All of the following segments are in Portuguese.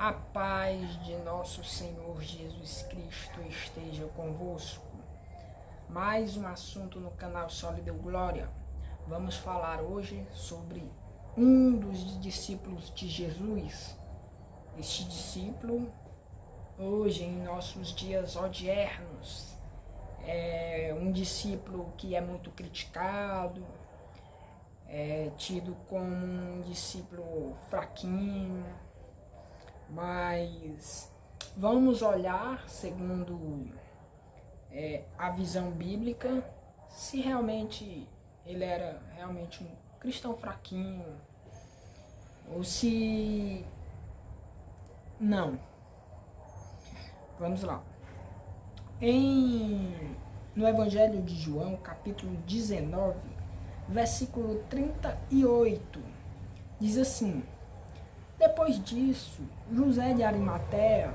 A paz de nosso Senhor Jesus Cristo esteja convosco. Mais um assunto no canal Sólido Glória. Vamos falar hoje sobre um dos discípulos de Jesus. Este discípulo, hoje em nossos dias odiernos, é um discípulo que é muito criticado, é tido como um discípulo fraquinho, mas vamos olhar segundo a visão bíblica se realmente ele era realmente um cristão fraquinho ou se não. Vamos lá. No Evangelho de João, capítulo 19, versículo 38, diz assim: depois disso, José de Arimateia,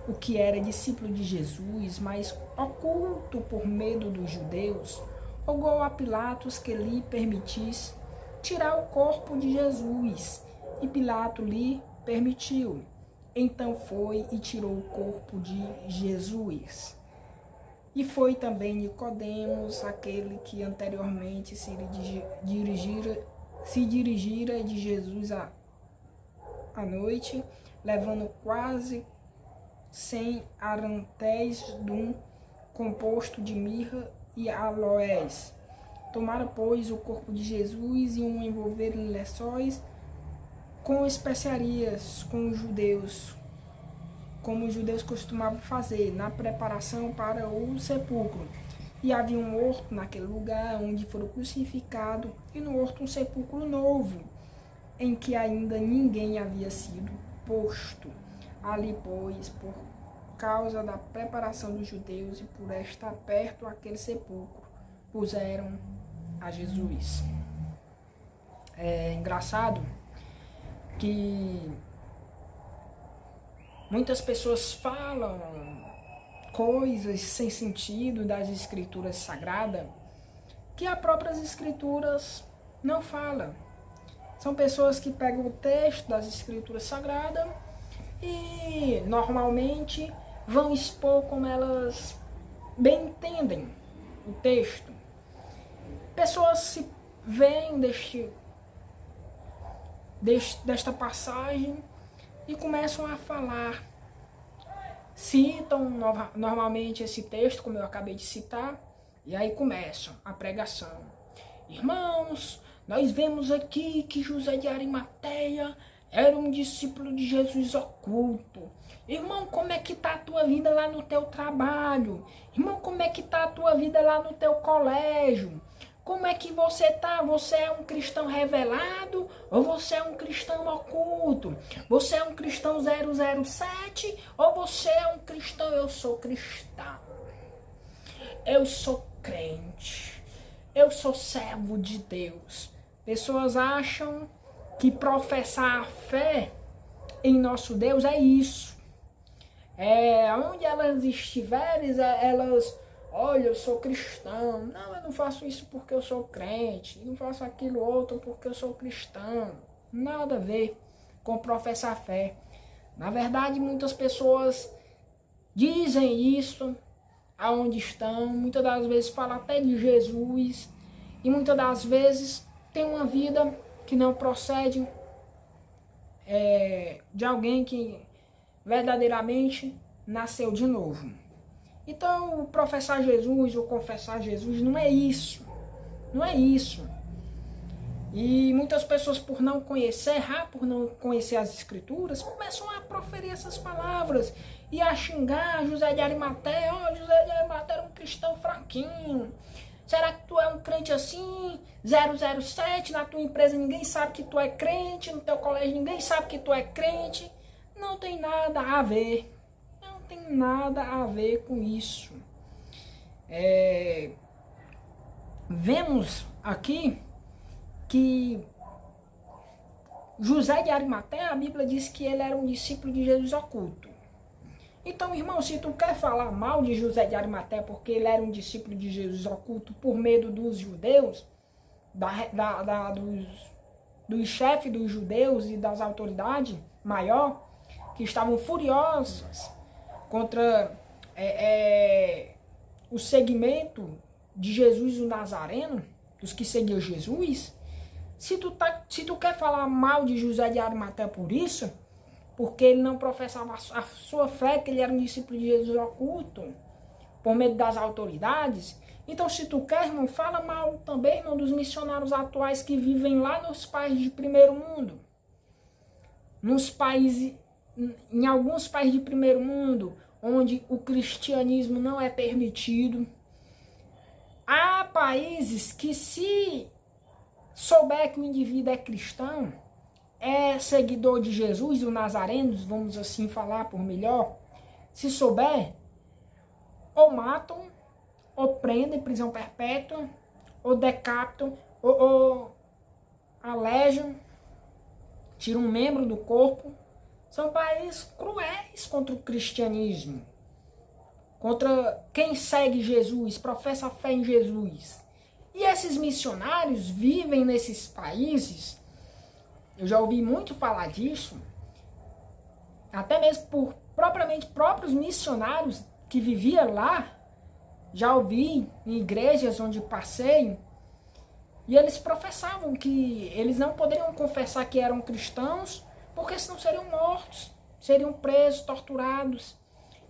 o que era discípulo de Jesus, mas oculto por medo dos judeus, rogou a Pilatos que lhe permitisse tirar o corpo de Jesus, e Pilato lhe permitiu. Então foi e tirou o corpo de Jesus. E foi também Nicodemos, aquele que anteriormente se dirigira de Jesus à noite, levando quase 100 arantéis de um composto de mirra e aloés. Tomaram, pois, o corpo de Jesus e o envolveram em lençóis com especiarias, como os judeus costumavam fazer na preparação para o sepulcro. E havia um horto naquele lugar onde foram crucificados, e no horto um sepulcro novo, em que ainda ninguém havia sido posto. Ali, pois, por causa da preparação dos judeus e por estar perto aquele sepulcro, puseram a Jesus. É engraçado que muitas pessoas falam coisas sem sentido das escrituras sagradas que as próprias escrituras não falam. São pessoas que pegam o texto das escrituras sagradas e normalmente vão expor como elas bem entendem o texto. Pessoas se veem desta passagem e começam a falar. Citam normalmente esse texto, como eu acabei de citar, e aí começam a pregação. Irmãos, nós vemos aqui que José de Arimateia era um discípulo de Jesus oculto. Irmão, como é que tá a tua vida lá no teu trabalho? Irmão, como é que tá a tua vida lá no teu colégio? Como é que você tá? Você é um cristão revelado ou você é um cristão oculto? Você é um cristão 007 ou você é um cristão eu sou cristão? Eu sou crente. Eu sou servo de Deus. Pessoas acham que professar a fé em nosso Deus é isso. Onde elas estiverem, elas, olha, eu sou cristão. Não, eu não faço isso porque eu sou crente. Não faço aquilo outro porque eu sou cristão. Nada a ver com professar a fé. Na verdade, muitas pessoas dizem isso aonde estão. Muitas das vezes falam até de Jesus. E muitas das vezes tem uma vida que não procede de alguém que verdadeiramente nasceu de novo. Então, o professar Jesus ou confessar Jesus não é isso. Não é isso. E muitas pessoas, por não conhecer as escrituras, começam a proferir essas palavras e a xingar José de Arimateia. Oh, José de Arimateia era um cristão fraquinho. Será que tu é um crente assim, 007, na tua empresa ninguém sabe que tu é crente, no teu colégio ninguém sabe que tu é crente? Não tem nada a ver. Não tem nada a ver com isso. Vemos aqui que José de Arimateia, a Bíblia diz que ele era um discípulo de Jesus oculto. Então, irmão, se tu quer falar mal de José de Arimateia porque ele era um discípulo de Jesus oculto por medo dos judeus, dos chefes dos judeus e das autoridades maior, que estavam furiosas contra o segmento de Jesus o Nazareno, dos que seguiam Jesus. Se tu quer falar mal de José de Arimateia por isso, porque ele não professava a sua fé, que ele era um discípulo de Jesus oculto, por medo das autoridades, então se tu quer, irmão, fala mal também, irmão, dos missionários atuais que vivem lá nos países de primeiro mundo. Em alguns países de primeiro mundo, onde o cristianismo não é permitido. Há países que, se souber que o indivíduo é cristão, é seguidor de Jesus, o Nazareno, vamos assim falar por melhor, se souber, ou matam, ou prendem em prisão perpétua, ou decapitam, ou alejam, tiram um membro do corpo. São países cruéis contra o cristianismo, contra quem segue Jesus, professa a fé em Jesus. E esses missionários vivem nesses países, eu já ouvi muito falar disso, até mesmo por próprios missionários que viviam lá, já ouvi em igrejas onde passei, e eles professavam que eles não poderiam confessar que eram cristãos, porque senão seriam mortos, seriam presos, torturados.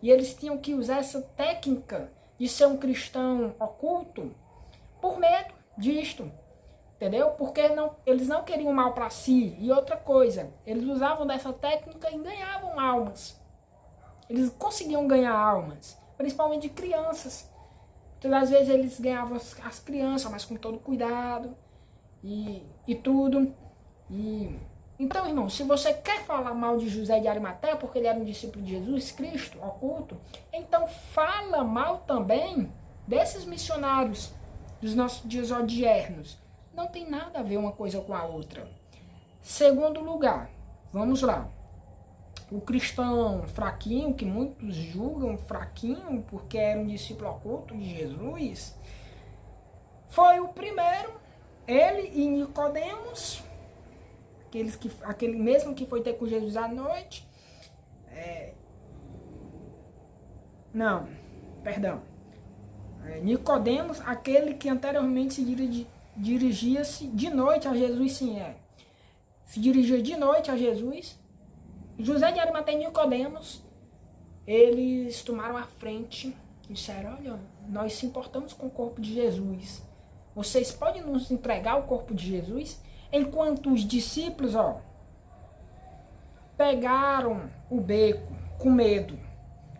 E eles tinham que usar essa técnica de ser um cristão oculto por medo disto, entendeu? Porque eles não queriam mal para si. E outra coisa, eles usavam dessa técnica e ganhavam almas. Eles conseguiam ganhar almas, principalmente de crianças. Todas as vezes eles ganhavam as crianças, mas com todo cuidado e tudo. Então, irmão, se você quer falar mal de José de Arimateia, porque ele era um discípulo de Jesus Cristo, oculto, então fala mal também desses missionários dos nossos dias odiernos. Não tem nada a ver uma coisa com a outra. Segundo lugar, vamos lá. O cristão fraquinho, que muitos julgam fraquinho porque era um discípulo oculto de Jesus, foi o primeiro, ele e Nicodemos, aquele mesmo que foi ter com Jesus à noite. Nicodemos, aquele que anteriormente se dirigia-se de noite a Jesus, se dirigia de noite a Jesus. José de Arimateia e Nicodemos, eles tomaram a frente e disseram: olha, nós se importamos com o corpo de Jesus. Vocês podem nos entregar o corpo de Jesus? Enquanto os discípulos, pegaram o beco com medo,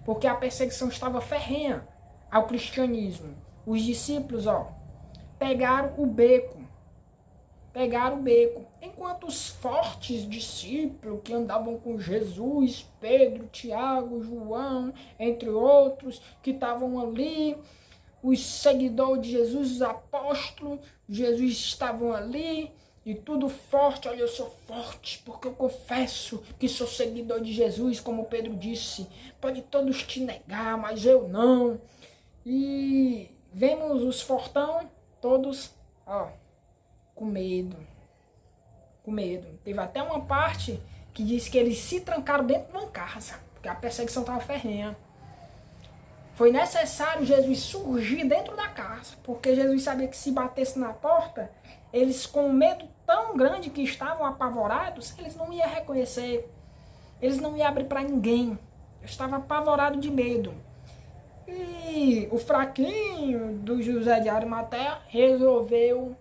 porque a perseguição estava ferrenha ao cristianismo. Os discípulos, pegaram o beco. Enquanto os fortes discípulos que andavam com Jesus, Pedro, Tiago, João, entre outros, que estavam ali, os seguidores de Jesus, os apóstolos de Jesus estavam ali, e tudo forte. Olha, eu sou forte porque eu confesso que sou seguidor de Jesus, como Pedro disse. Pode todos te negar, mas eu não. E vemos os fortão todos, com medo. Teve até uma parte que diz que eles se trancaram dentro de uma casa, porque a perseguição estava ferrenha. Foi necessário Jesus surgir dentro da casa, porque Jesus sabia que se batesse na porta, eles, com medo tão grande que estavam apavorados, eles não iam reconhecer. Eles não iam abrir para ninguém. Eu estava apavorado de medo. E o fraquinho do José de Arimateia resolveu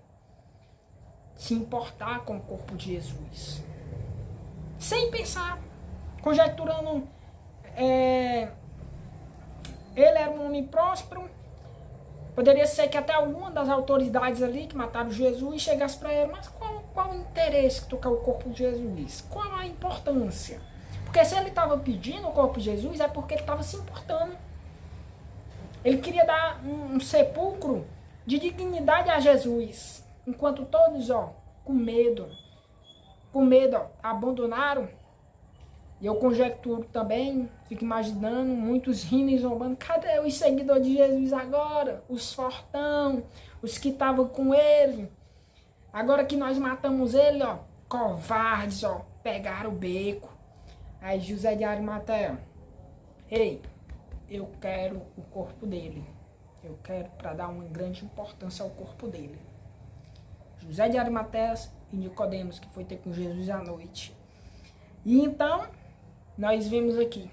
se importar com o corpo de Jesus. Sem pensar, conjecturando, ele era um homem próspero. Poderia ser que até alguma das autoridades ali que mataram Jesus chegasse para ele: mas qual o interesse que tu quer o corpo de Jesus? Qual a importância? Porque se ele estava pedindo o corpo de Jesus, é porque ele estava se importando. Ele queria dar um sepulcro de dignidade a Jesus. Enquanto todos, com medo, abandonaram. E eu conjecturo também, fico imaginando, muitos rindo e zombando: cadê os seguidores de Jesus agora? Os fortão, os que estavam com ele. Agora que nós matamos ele, covardes, pegaram o beco. Aí José de Arimateia, ei, eu quero o corpo dele. Eu quero para dar uma grande importância ao corpo dele. José de Arimateia e Nicodemos, que foi ter com Jesus à noite. E então, nós vemos aqui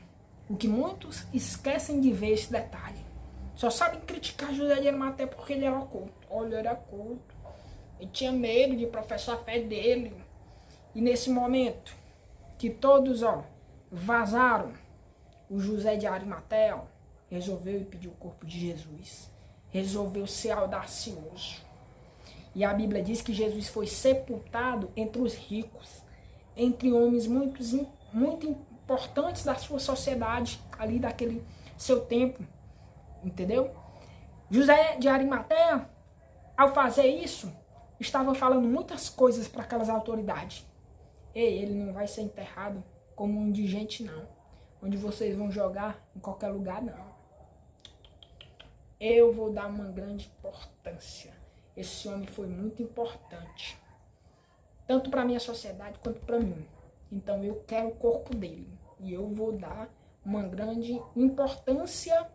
o que muitos esquecem de ver esse detalhe. Só sabem criticar José de Arimateia porque ele era oculto. Olha, ele era oculto. Ele tinha medo de professar a fé dele. E nesse momento que todos, vazaram, o José de Arimateia resolveu ir pedir o corpo de Jesus. Resolveu ser audacioso. E a Bíblia diz que Jesus foi sepultado entre os ricos, entre homens muito importantes da sua sociedade, ali daquele seu tempo, entendeu? José de Arimateia, ao fazer isso, estava falando muitas coisas para aquelas autoridades. Ei, ele não vai ser enterrado como um indigente, não. Onde vocês vão jogar em qualquer lugar, não. Eu vou dar uma grande importância. Esse homem foi muito importante. Tanto para a minha sociedade quanto para mim. Então eu quero o corpo dele. E eu vou dar uma grande importância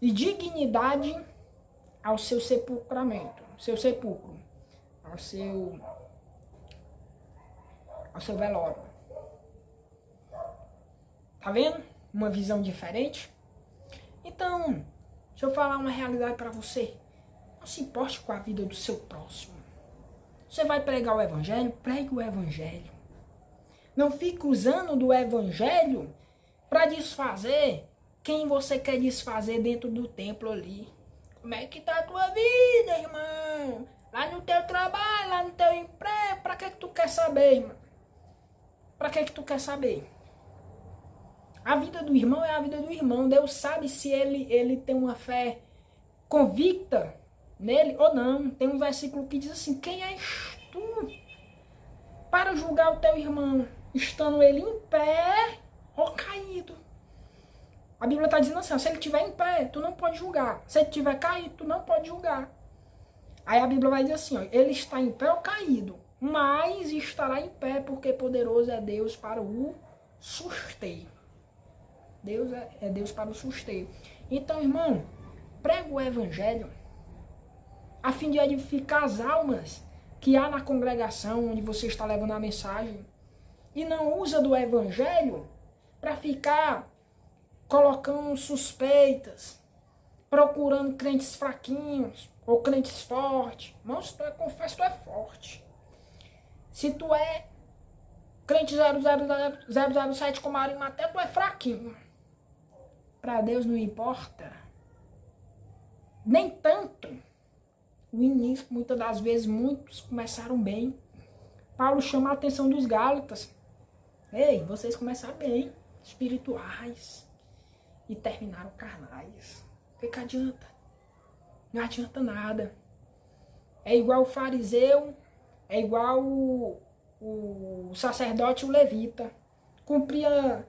e dignidade ao seu sepulcramento. Seu sepulcro. Ao seu velório. Tá vendo? Uma visão diferente. Então, deixa eu falar uma realidade para você. Não se importe com a vida do seu próximo. Você vai pregar o evangelho? Pregue o evangelho. Não fique usando do evangelho para desfazer quem você quer desfazer dentro do templo ali. Como é que tá a tua vida, irmão? Lá no teu trabalho, lá no teu emprego, para que tu quer saber, irmão? Para que tu quer saber? A vida do irmão é a vida do irmão. Deus sabe se ele tem uma fé convicta nele ou não. Tem um versículo que diz assim: quem és tu para julgar o teu irmão, estando ele em pé ou caído? A Bíblia está dizendo assim: se ele estiver em pé, tu não pode julgar. Se ele estiver caído, tu não pode julgar. Aí a Bíblia vai dizer assim: ele está em pé ou caído, mas estará em pé, porque poderoso é Deus para o susteio. Deus é Deus para o susteio. Então, irmão, prega o evangelho a fim de edificar as almas que há na congregação onde você está levando a mensagem. E não usa do evangelho para ficar colocando suspeitas, procurando crentes fraquinhos ou crentes fortes. Irmãos, confesso que tu é forte. Se tu é crente 007 como Arimateia, tu é fraquinho. Para Deus não importa. Nem tanto. O início, muitas das vezes, muitos começaram bem. Paulo chama a atenção dos Gálatas. Ei, vocês começaram bem, espirituais, e terminaram carnais. O que adianta? Não adianta nada. É igual o fariseu, é igual o sacerdote e o levita. Cumpria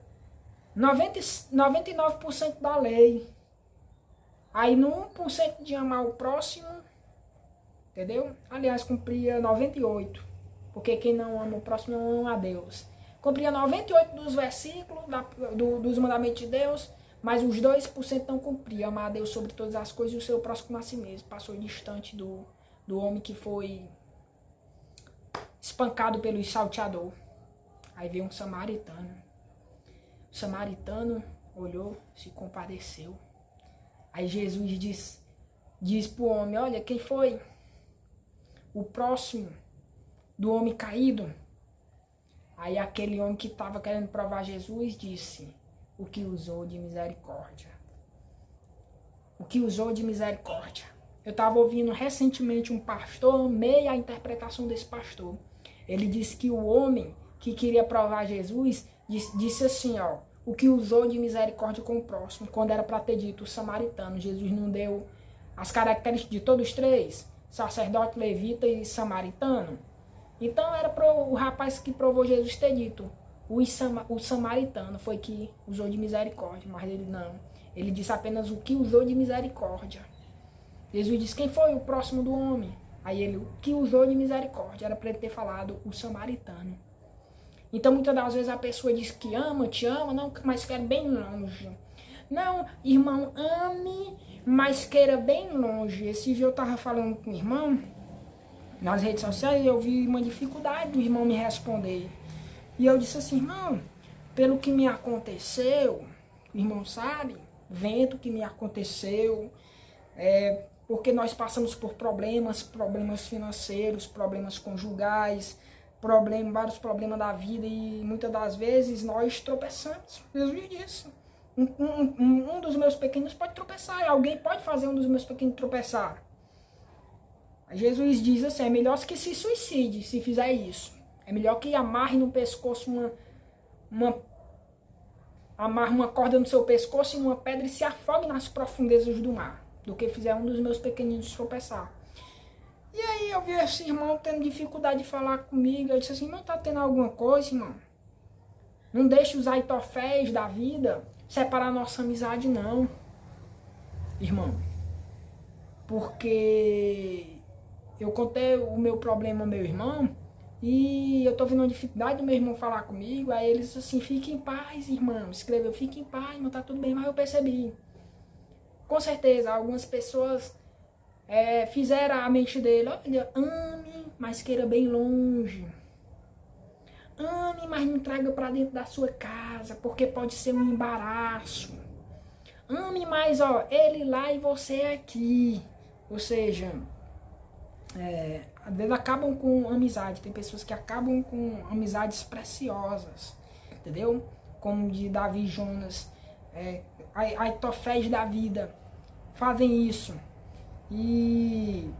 99% da lei. Aí no 1% de amar o próximo, entendeu? Aliás, cumpria 98%. Porque quem não ama o próximo não ama a Deus. Cumpria 98% dos versículos dos mandamentos de Deus, mas os 2% não cumpria. Amar a Deus sobre todas as coisas e o seu próximo a si mesmo. Passou distante do homem que foi espancado pelo salteador. Aí veio um samaritano. O samaritano olhou, se compadeceu. Aí Jesus diz para o homem: olha, quem foi o próximo do homem caído? Aí aquele homem que estava querendo provar Jesus disse: o que usou de misericórdia. O que usou de misericórdia. Eu estava ouvindo recentemente um pastor, amei a interpretação desse pastor. Ele disse que o homem que queria provar Jesus disse assim, o que usou de misericórdia com o próximo, quando era para ter dito o samaritano. Jesus não deu as características de todos os três, sacerdote, levita e samaritano. Então era para o rapaz que provou Jesus ter dito, o samaritano foi que usou de misericórdia, mas ele não. Ele disse apenas o que usou de misericórdia. Jesus disse: quem foi o próximo do homem? Aí ele, o que usou de misericórdia, era para ele ter falado o samaritano. Então, muitas das vezes a pessoa diz que ama, te ama, não, mas quer bem longe. Não, irmão, ame, mas queira bem longe. Esse dia eu tava falando com o irmão, nas redes sociais, e eu vi uma dificuldade do irmão me responder. E eu disse assim, irmão, pelo que me aconteceu, o irmão sabe, vendo o que me aconteceu, porque nós passamos por problemas financeiros, problemas conjugais, vários problemas da vida, e muitas das vezes nós tropeçamos. Jesus disse, um dos meus pequenos pode tropeçar, alguém pode fazer um dos meus pequenos tropeçar. Jesus diz assim, é melhor que se suicide se fizer isso. É melhor que amarre no pescoço amarre uma corda no seu pescoço e uma pedra e se afogue nas profundezas do mar, do que fizer um dos meus pequeninos tropeçar. E aí eu vi esse irmão tendo dificuldade de falar comigo. Eu disse assim, irmão, tá tendo alguma coisa, irmão? Não deixe os Aitoféis da vida separar nossa amizade, não, irmão. Porque eu contei o meu problema ao meu irmão e eu tô vendo uma dificuldade do meu irmão falar comigo. Aí ele disse assim, fique em paz, irmão. Escreveu, fique em paz, irmão, tá tudo bem. Mas eu percebi, com certeza, algumas pessoas fizeram a mente dele, olha, ame, mas queira bem longe. Ame, mas não traga para dentro da sua casa, porque pode ser um embaraço. Ame, mas ó, ele lá e você aqui. Ou seja, às vezes acabam com amizade. Tem pessoas que acabam com amizades preciosas, entendeu? Como de Davi e Jonas, Aitoféis da vida, fazem isso. E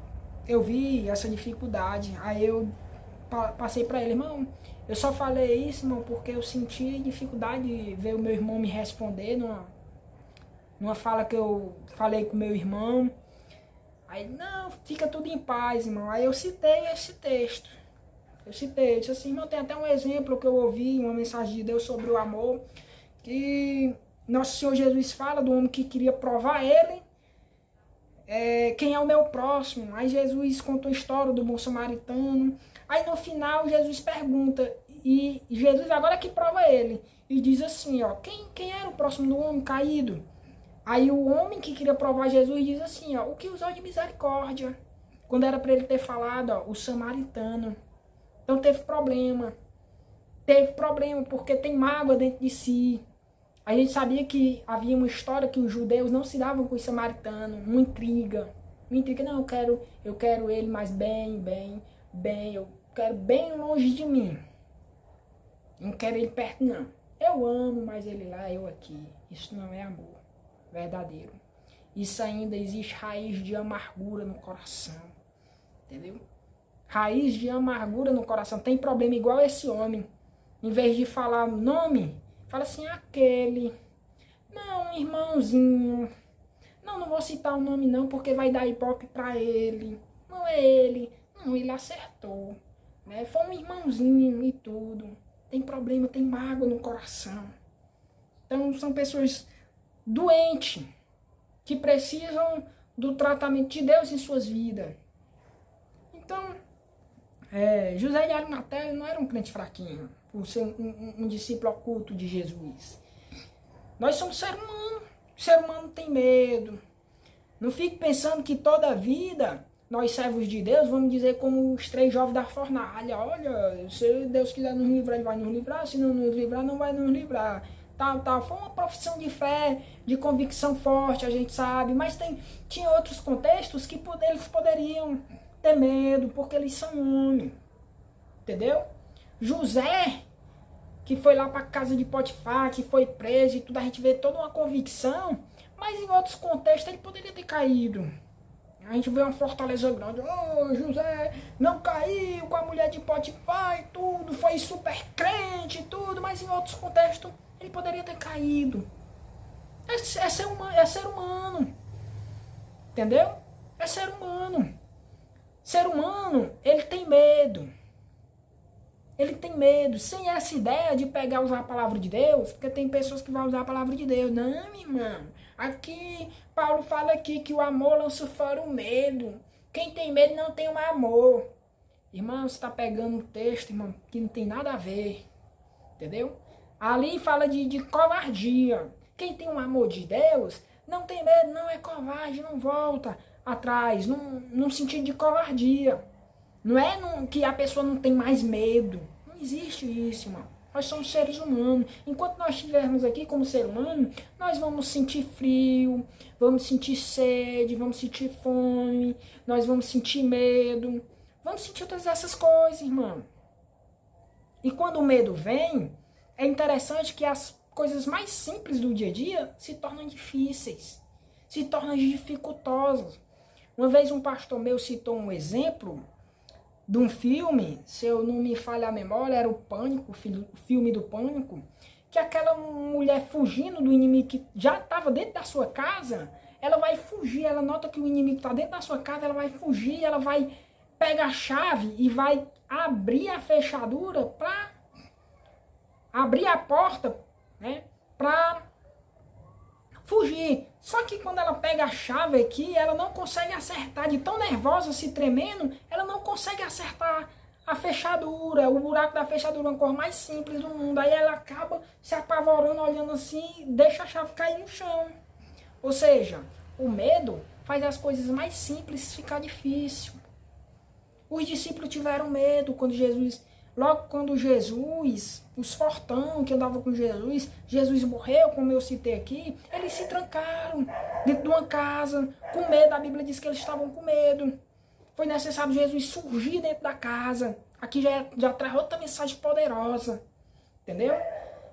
eu vi essa dificuldade. Aí eu passei para ele, irmão, eu só falei isso, irmão, porque eu senti dificuldade de ver o meu irmão me responder numa fala que eu falei com o meu irmão. Aí, não, fica tudo em paz, irmão. Aí eu citei esse texto. Eu disse assim, irmão, tem até um exemplo que eu ouvi, uma mensagem de Deus sobre o amor, que Nosso Senhor Jesus fala do homem que queria provar ele, quem é o meu próximo. Aí Jesus contou a história do bom samaritano. Aí no final Jesus pergunta, e Jesus agora que prova ele, e diz assim, ó, quem era o próximo do homem caído? Aí o homem que queria provar Jesus diz assim, ó, o que usou de misericórdia? Quando era para ele ter falado, ó, o samaritano. Então teve problema porque tem mágoa dentro de si. A gente sabia que havia uma história que os judeus não se davam com os samaritanos, uma intriga, não, eu quero ele mais bem, eu quero bem longe de mim. Não quero ele perto, não. Eu amo, mas ele lá, eu aqui. Isso não é amor verdadeiro. Isso ainda existe raiz de amargura no coração. Entendeu? Raiz de amargura no coração. Tem problema igual esse homem. Em vez de falar o nome, fala assim, aquele. Não, irmãozinho. Não vou citar o nome não, porque vai dar ibope pra ele. Não é ele. Não, ele acertou. Né? Foi um irmãozinho e tudo. Tem problema, tem mágoa no coração. Então são pessoas doentes, que precisam do tratamento de Deus em suas vidas. Então, José de Arimateia não era um crente fraquinho, por ser um discípulo oculto de Jesus. Nós somos ser humano. O ser humano tem medo. Não fique pensando que toda a vida, nós servos de Deus, vamos dizer como os 3 jovens da fornalha. Olha, se Deus quiser nos livrar, Ele vai nos livrar. Se não nos livrar, não vai nos livrar. Tal. Foi uma profissão de fé, de convicção forte, a gente sabe. Mas tinha outros contextos que eles poderiam ter medo, porque eles são homens. Entendeu? José, que foi lá para casa de Potifar, que foi preso e tudo, a gente vê toda uma convicção, mas em outros contextos ele poderia ter caído. A gente vê uma fortaleza grande, José não caiu com a mulher de Potifar e tudo, foi super crente e tudo, mas em outros contextos ele poderia ter caído. É ser humano. Entendeu? É ser humano. Ser humano, ele tem medo. Ele tem medo, sem essa ideia de pegar usar a palavra de Deus, porque tem pessoas que vão usar a palavra de Deus. Não, meu irmão. Aqui, Paulo fala aqui que o amor lança fora o medo. Quem tem medo não tem um amor. Irmão, você está pegando um texto, irmão, que não tem nada a ver. Entendeu? Ali fala de covardia. Quem tem um amor de Deus não tem medo, não é covarde, não volta atrás, num sentido de covardia. Não é que a pessoa não tem mais medo. Não existe isso, irmão. Nós somos seres humanos. Enquanto nós estivermos aqui como ser humano, nós vamos sentir frio, vamos sentir sede, vamos sentir fome, nós vamos sentir medo, vamos sentir todas essas coisas, irmão. E quando o medo vem, é interessante que as coisas mais simples do dia a dia se tornam difíceis, se tornam dificultosas. Uma vez um pastor meu citou um exemplo de um filme, se eu não me falha a memória, era o Pânico, o filme do Pânico, que aquela mulher fugindo do inimigo que já estava dentro da sua casa, ela vai fugir, ela nota que o inimigo está dentro da sua casa, ela vai fugir, ela vai pegar a chave e vai abrir a fechadura para abrir a porta, né, para fugir. Só que quando ela pega a chave aqui, ela não consegue acertar, de tão nervosa, se tremendo, ela não consegue acertar a fechadura, o buraco da fechadura, uma cor mais simples do mundo. Aí ela acaba se apavorando, olhando assim, deixa a chave cair no chão. Ou seja, o medo faz as coisas mais simples ficar difícil. Os discípulos tiveram medo quando Jesus... Logo quando Jesus, os fortão que andavam com Jesus morreu, como eu citei aqui, eles se trancaram dentro de uma casa, com medo. A Bíblia diz que eles estavam com medo. Foi necessário Jesus surgir dentro da casa. Aqui já traz outra mensagem poderosa, entendeu?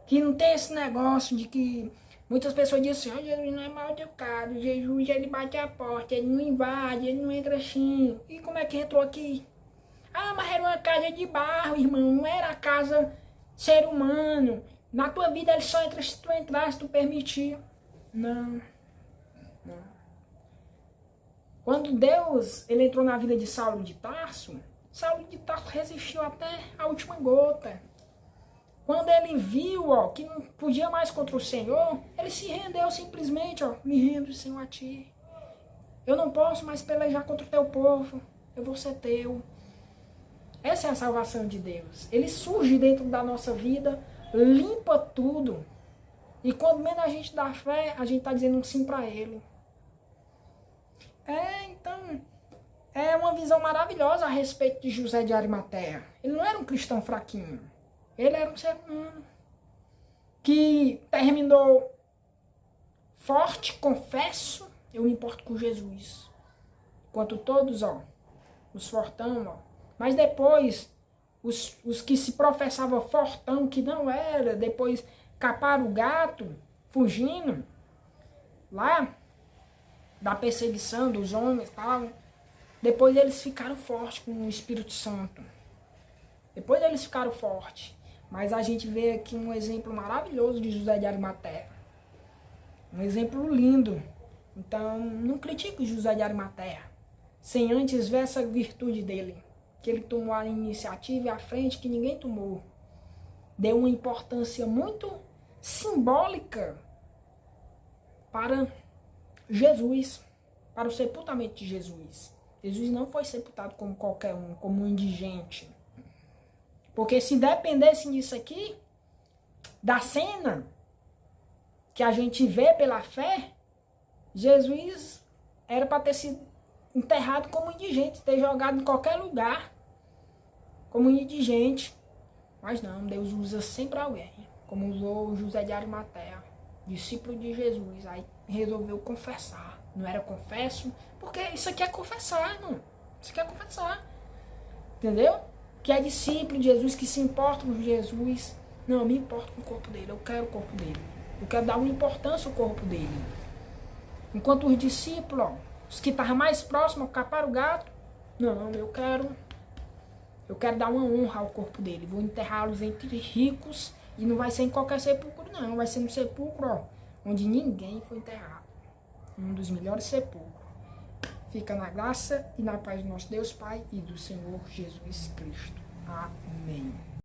Que não tem esse negócio de que muitas pessoas dizem assim, Jesus não é mal educado, Jesus ele bate a porta, ele não invade, ele não entra assim. E como é que entrou aqui? Ah, mas era uma casa de barro, irmão, não era a casa ser humano. Na tua vida ele só entra se tu entrar, se tu permitir. Não. Quando Deus ele entrou na vida de Saulo de Tarso resistiu até a última gota. Quando ele viu que não podia mais contra o Senhor, ele se rendeu simplesmente, me rendo, Senhor, a ti. Eu não posso mais pelejar contra o teu povo, eu vou ser teu. Essa é a salvação de Deus. Ele surge dentro da nossa vida, limpa tudo. E quando menos a gente dá fé, a gente está dizendo um sim para Ele. Então, é uma visão maravilhosa a respeito de José de Arimateia. Ele não era um cristão fraquinho. Ele era um ser humano que terminou forte, confesso, eu me importo com Jesus. Enquanto todos, os fortão, mas depois, os que se professavam fortão, que não era, depois caparam o gato, fugindo, lá, da perseguição dos homens e tal. Depois eles ficaram fortes com o Espírito Santo. Depois eles ficaram fortes. Mas a gente vê aqui um exemplo maravilhoso de José de Arimateia. Um exemplo lindo. Então, não critique José de Arimateia, sem antes ver essa virtude dele. Que ele tomou a iniciativa e a frente que ninguém tomou. Deu uma importância muito simbólica para Jesus, para o sepultamento de Jesus. Jesus não foi sepultado como qualquer um, como um indigente. Porque se dependesse disso aqui, da cena que a gente vê pela fé, Jesus era para ter sido enterrado como indigente, ter jogado em qualquer lugar, como indigente. Mas não, Deus usa sempre alguém, como usou José de Arimateia, discípulo de Jesus, aí resolveu confessar. Não era confesso, porque isso aqui é confessar, irmão. Isso aqui é confessar. Entendeu? Que é discípulo de Jesus, que se importa com Jesus. Não, eu me importo com o corpo dele, eu quero o corpo dele. Eu quero dar uma importância ao corpo dele. Enquanto os discípulos, os que estavam mais próximos, caparam o gato, não, eu quero dar uma honra ao corpo dele. Vou enterrá-los entre ricos e não vai ser em qualquer sepulcro, não. Vai ser no sepulcro, onde ninguém foi enterrado. Um dos melhores sepulcros. Fica na graça e na paz do nosso Deus Pai e do Senhor Jesus Cristo. Amém.